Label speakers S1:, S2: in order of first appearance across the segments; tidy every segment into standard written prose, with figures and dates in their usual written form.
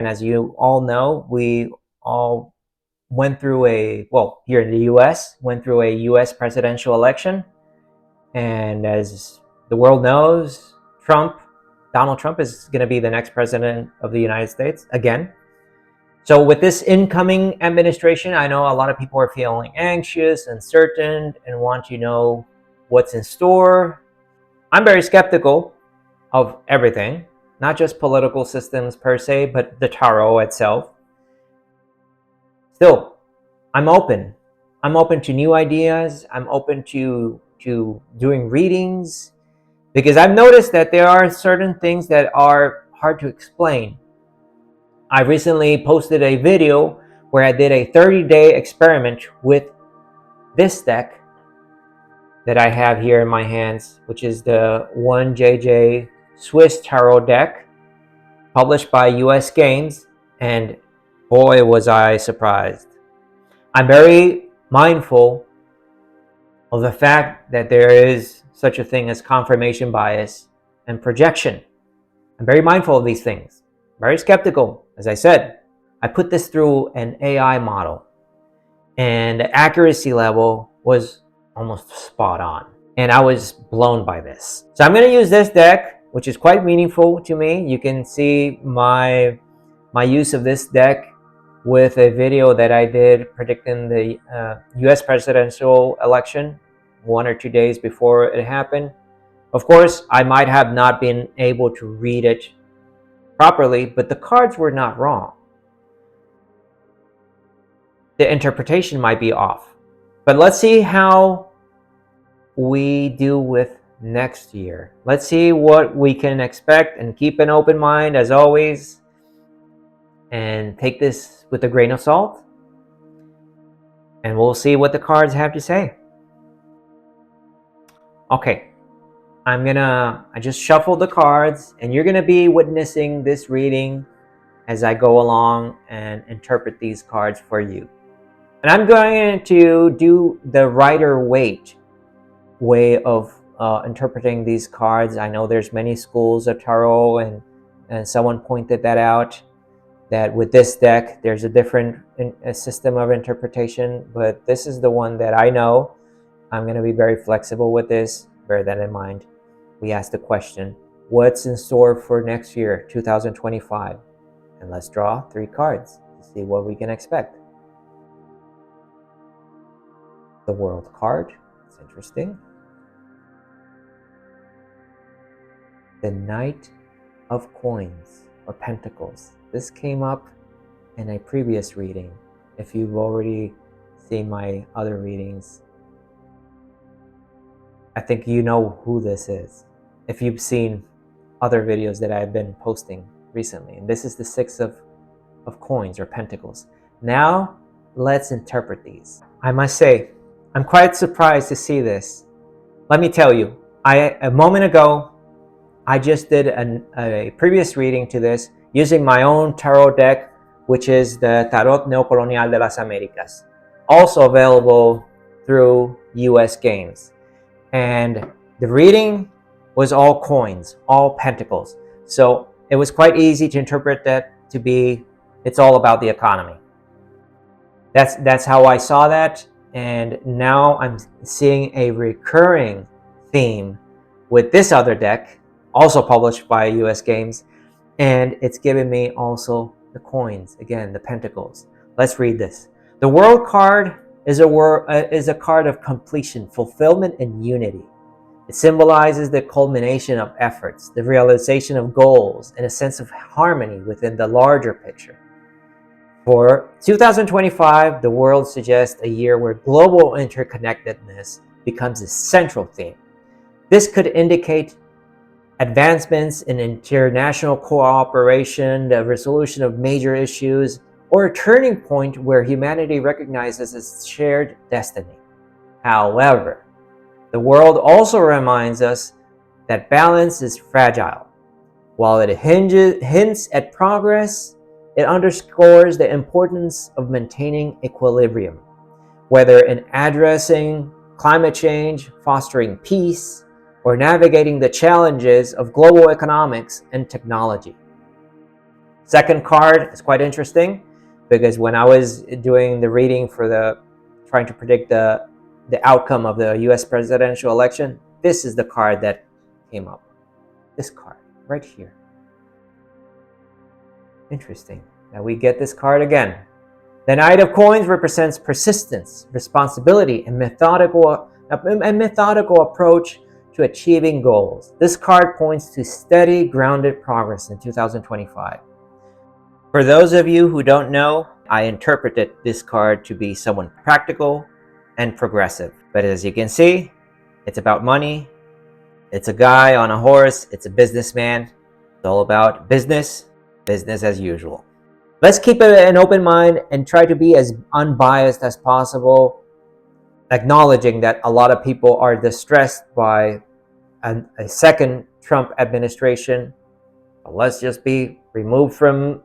S1: And as you all know, we all went through here in the US, went through a US presidential election. And as the world knows, Donald Trump is going to be the next president of the United States again. So with this incoming administration, I know a lot of people are feeling anxious, uncertain, and want to know what's in store. I'm very skeptical of everything, not just political systems per se, but the tarot itself. Still, I'm open. I'm open to new ideas. I'm open to doing readings, because I've noticed that there are certain things that are hard to explain. I recently posted a video where I did a 30-day experiment with this deck that I have here in my hands, which is the IJJ Swiss Tarot deck, published by US Games, and boy was I surprised. I'm very mindful of the fact that there is such a thing as confirmation bias and projection. I'm very mindful of these things, very skeptical. As I said, I put this through an AI model, and the accuracy level was almost spot on. And I was blown by this. So I'm going to use this deck, which is quite meaningful to me. You can see my use of this deck with a video that I did predicting the US presidential election 1 or 2 days before it happened. Of course, I might have not been able to read it properly, but the cards were not wrong. The interpretation might be off. But let's see how we do with next year. Let's see what we can expect, and keep an open mind as always, and take this with a grain of salt, and we'll see what the cards have to say. Okay, I just shuffled the cards, and you're gonna be witnessing this reading as I go along and interpret these cards for you. And I'm going to do the Rider-Waite way of interpreting these cards. I know there's many schools of tarot, and someone pointed that out, that with this deck there's a different system of interpretation, but this is the one that I know. I'm going to be very flexible with this. Bear that in mind. We asked the question, what's in store for next year, 2025? And let's draw 3 cards to see what we can expect. The World card, it's interesting. The Knight of Coins or Pentacles. This came up in a previous reading. If you've already seen my other readings, I think you know who this is. If you've seen other videos that I've been posting recently. And this is the 6 of coins or pentacles. Now, let's interpret these. I must say, I'm quite surprised to see this. Let me tell you, a moment ago, I just did a previous reading to this using my own tarot deck, which is the Tarot Neocolonial de las Americas, also available through US Games. And the reading was all coins, all pentacles. So it was quite easy to interpret that to be, it's all about the economy. That's how I saw that. And now I'm seeing a recurring theme with this other deck, also published by US Games, and it's given me also the coins, again, the pentacles. Let's read this. The World card is a card of completion, fulfillment, and unity. It symbolizes the culmination of efforts, the realization of goals, and a sense of harmony within the larger picture. For 2025, the world suggests a year where global interconnectedness becomes a central theme. This could indicate advancements in international cooperation, the resolution of major issues, or a turning point where humanity recognizes its shared destiny. However, the world also reminds us that balance is fragile. While it hints at progress, it underscores the importance of maintaining equilibrium, whether in addressing climate change, fostering peace, or navigating the challenges of global economics and technology. Second card is quite interesting because when I was doing the reading for trying to predict the outcome of the US presidential election, this is the card that came up. This card right here. Interesting. Now we get this card again. The Knight of Coins represents persistence, responsibility, and methodical approach to achieving goals. This card points to steady, grounded progress in 2025. For those of you who don't know, I interpreted this card to be someone practical and progressive. But as you can see, it's about money. It's a guy on a horse. It's a businessman. It's all about business as usual. Let's keep an open mind and try to be as unbiased as possible, acknowledging that a lot of people are distressed by a second Trump administration. Let's just be removed from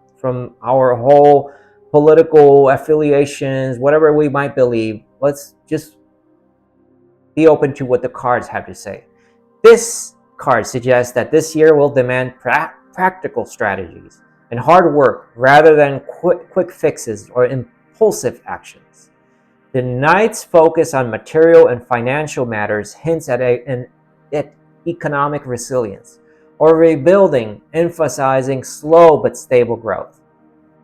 S1: our whole political affiliations, whatever we might believe. Let's just be open to what the cards have to say. This card suggests that this year will demand practical strategies and hard work rather than quick fixes or impulsive actions. The Knight's focus on material and financial matters hints at economic resilience or rebuilding, emphasizing slow but stable growth.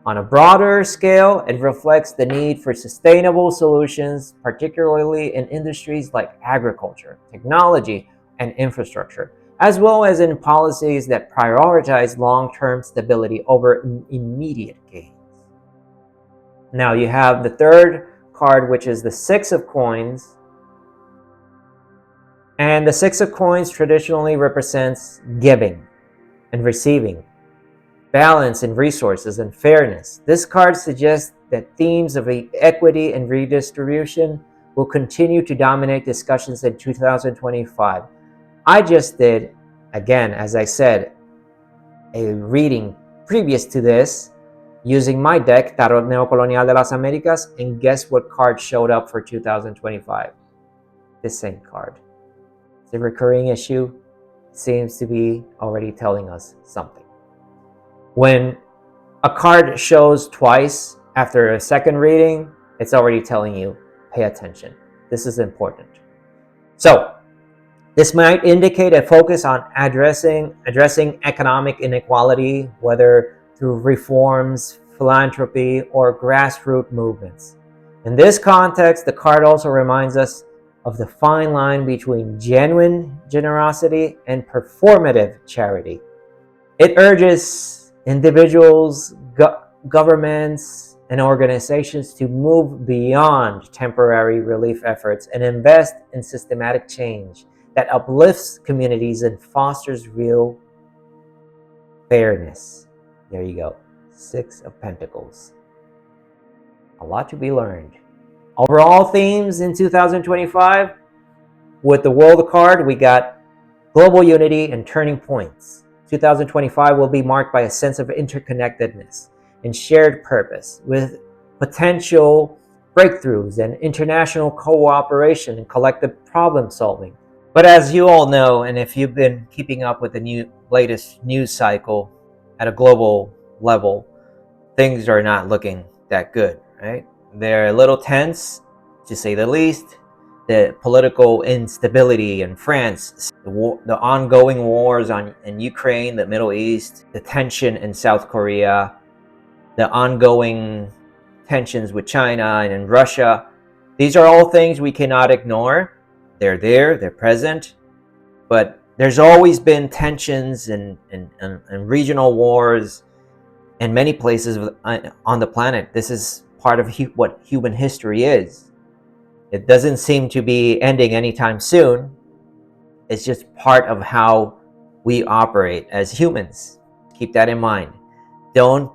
S1: On a broader scale, it reflects the need for sustainable solutions, particularly in industries like agriculture, technology, and infrastructure, as well as in policies that prioritize long-term stability over immediate gains. Now you have the third card, which is the Six of Coins. And the Six of Coins traditionally represents giving and receiving, balance in resources, and fairness. This card suggests that themes of equity and redistribution will continue to dominate discussions in 2025. I just did, again, as I said, a reading previous to this using my deck, Tarot Neocolonial de las Americas, and guess what card showed up for 2025? This same card. The recurring issue seems to be already telling us something. When a card shows twice after a second reading, it's already telling you, pay attention. This is important. So, this might indicate a focus on addressing economic inequality, whether through reforms, philanthropy, or grassroots movements. In this context, the card also reminds us of the fine line between genuine generosity and performative charity. It urges individuals, governments, and organizations to move beyond temporary relief efforts and invest in systematic change that uplifts communities and fosters real fairness. There you go. Six of Pentacles. A lot to be learned. Overall themes in 2025, with the World card, we got global unity and turning points. 2025 will be marked by a sense of interconnectedness and shared purpose, with potential breakthroughs and international cooperation and collective problem solving. But as you all know, and if you've been keeping up with the latest news cycle at a global level, things are not looking that good, right? They're a little tense, to say the least. The political instability in France, the ongoing wars in Ukraine, the Middle East, the tension in South Korea, the ongoing tensions with China and in Russia. These are all things we cannot ignore. They're there, they're present, but there's always been tensions and regional wars in many places on the planet. This is part of what human history is. It doesn't seem to be ending anytime soon. It's just part of how we operate as humans. Keep that in mind. Don't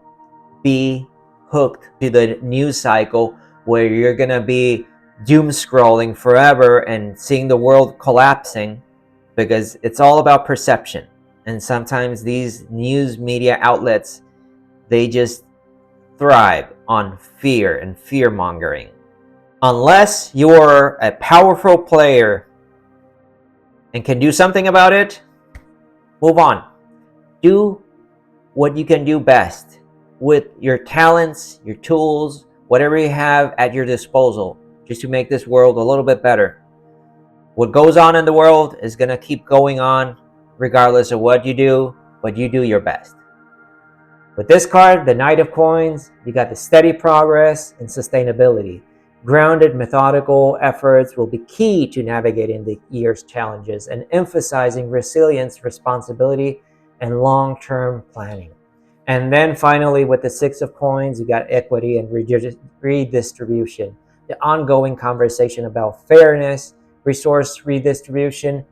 S1: be hooked to the news cycle where you're gonna be doom scrolling forever and seeing the world collapsing, because it's all about perception. And sometimes these news media outlets, they just thrive on fear and fear mongering. Unless you're a powerful player and can do something about it, move on. Do what you can do best. with your talents, your tools, whatever you have at your disposal, just to make this world a little bit better. What goes on in the world is going to keep going on regardless of what you do, but you do your best. With this card, the Knight of Coins, you got the steady progress and sustainability. Grounded, methodical efforts will be key to navigating the year's challenges and emphasizing resilience, responsibility, and long-term planning. And then finally, with the Six of Coins, you got equity and redistribution. The ongoing conversation about fairness, resource redistribution,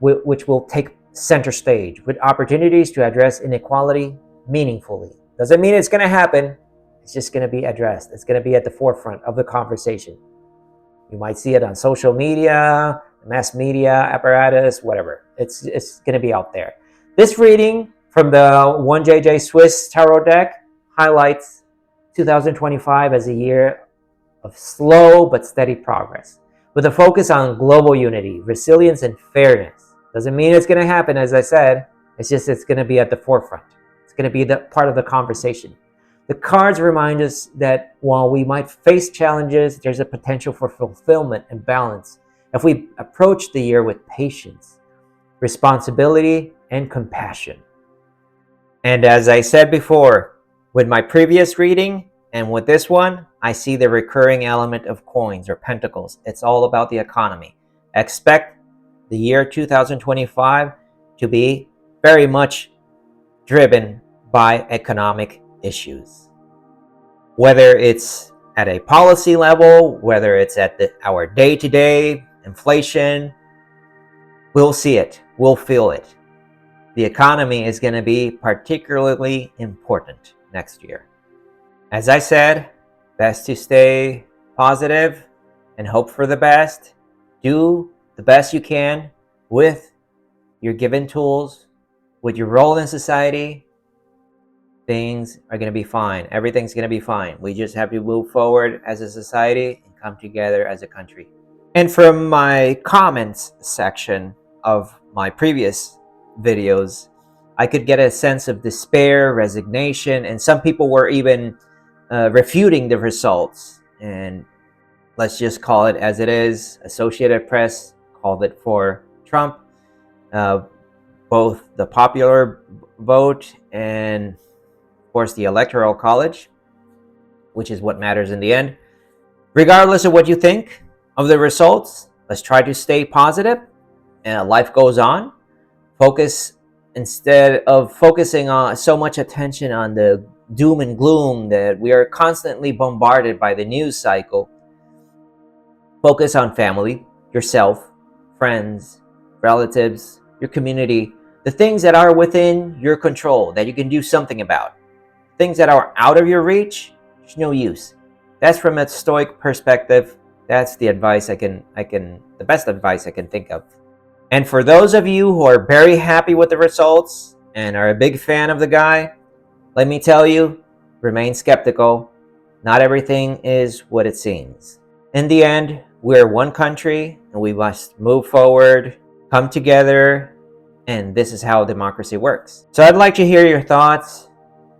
S1: which will take center stage with opportunities to address inequality meaningfully. Doesn't mean it's going to happen. It's just going to be addressed. It's going to be at the forefront of the conversation. You might see it on social media, mass media apparatus, whatever. It's going to be out there. This reading from the IJJ Swiss Tarot deck highlights 2025 as a year of slow but steady progress, with a focus on global unity, resilience, and fairness. Doesn't mean it's going to happen, as I said. It's just it's going to be at the forefront. It's going to be the part of the conversation. The cards remind us that while we might face challenges, there's a potential for fulfillment and balance if we approach the year with patience, responsibility, and compassion. And as I said before, with my previous reading and with this one, I see the recurring element of coins or pentacles. It's all about the economy. Expect the year 2025 to be very much driven by economic issues. Whether it's at a policy level, whether it's at our day-to-day inflation, we'll see it, we'll feel it. The economy is going to be particularly important next year. As I said, best to stay positive and hope for the best. Do the best you can with your given tools, with your role in society. Things are going to be fine. Everything's going to be fine. We just have to move forward as a society and come together as a country. And from my comments section of my previous videos, I could get a sense of despair, resignation, and some people were even refuting the results. And let's just call it as it is. Associated Press called it for Trump. Both the popular vote and, of course, the Electoral College, which is what matters in the end. Regardless of what you think of the results, let's try to stay positive and life goes on. Focus, instead of focusing on so much attention on the doom and gloom that we are constantly bombarded by the news cycle, focus on family, yourself, friends, relatives, your community, the things that are within your control that you can do something about. Things that are out of your reach, there's no use. That's from a Stoic perspective. That's the advice the best advice I can think of. And for those of you who are very happy with the results and are a big fan of the guy, let me tell you, remain skeptical. Not everything is what it seems. In the end, we're one country and we must move forward, come together, and this is how democracy works. So I'd like to hear your thoughts.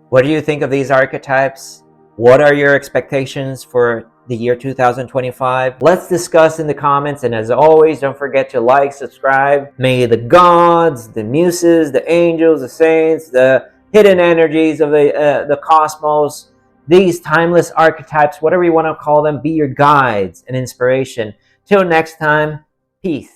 S1: What do you think of these archetypes? What are your expectations for the year 2025? Let's discuss in the comments, and as always, don't forget to like, subscribe. May the gods, the muses, the angels, the saints, the hidden energies of the cosmos, these timeless archetypes, whatever you want to call them, be your guides and inspiration. Till next time, peace.